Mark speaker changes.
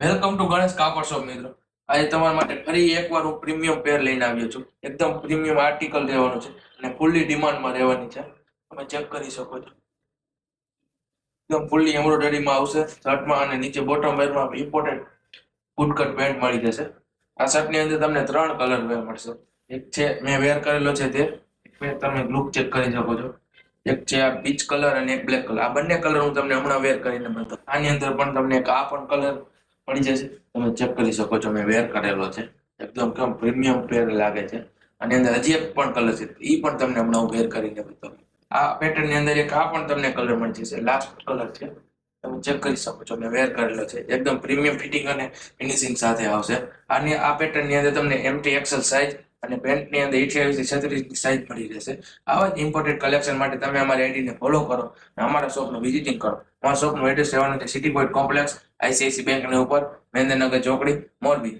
Speaker 1: Welcome to Ganesh કાપડ shop મિત્રો. આજે તમારા માટે ફરી એકવાર હું પ્રીમિયમ પેર લઈને આવ્યો છું. એકદમ પ્રીમિયમ આર્ટિકલ રહેવાનું છે અને ફૂલ્લી ડિમાન્ડમાં રહેવાની છે. તમે ચેક કરી શકો છો. એકદમ ફૂલ્લી એમ્બ્રોઇડરીમાં આવશે શર્ટમાં અને નીચે બોટમ વેરમાં ઇમ્પોર્ટન્ટ ફૂટકટ પેન્ટ મળી જશે. આ શર્ટની અંદર તમને 3 કલર વેર મળશે. એક છે મેં વેર કરેલો છે તે તમે લુક ચેક કરી શકો છો. એક છે આ પીચ કલર અને એક બ્લેક કલર. આ બંને કલર હું તમને હમણાં વેર કરીને બતાવું. આની અંદર પણ તમને એક આ પણ કલર મળી જશે. તમે ચેક કરી શકો છો મેં વેર કરેલો છે. એકદમ કેમ પ્રીમિયમ પેર લાગે છે. આની અંદર હજી એક પણ કલર છે એ પણ તમને હમણાં હું વેર કરીને બતાવું. આ પેટર્ન ની અંદર એક આ પણ તમને કલર મળી જશે. લાસ્ટ કલર છે. તમે ચેક કરી શકો છો મેં વેર કરેલો છે. એકદમ પ્રીમિયમ ફિટિંગ અને ફિનિશિંગ સાથે આવશે. આની આ પેટર્ન ની અંદર તમને MT XL સાઇઝ અને પેન્ટ ની અંદર 28 થી 36 ની સાઇઝ મળી રહેશે. આવા જ ઇમ્પોર્ટેન્ટ કલેક્શન માટે તમે અમારી આઈડીને ફોલો કરો અને અમારા શોપનું વિઝિટિંગ કરો. અમારા શોપનું એડ્રેસ રહેવાનું છે સિટી પોઈન્ટ કોમ્પ્લેક્સ, ICICI બેંકની ઉપર, મહેન્દ્રનગર ચોકડી, મોરબી.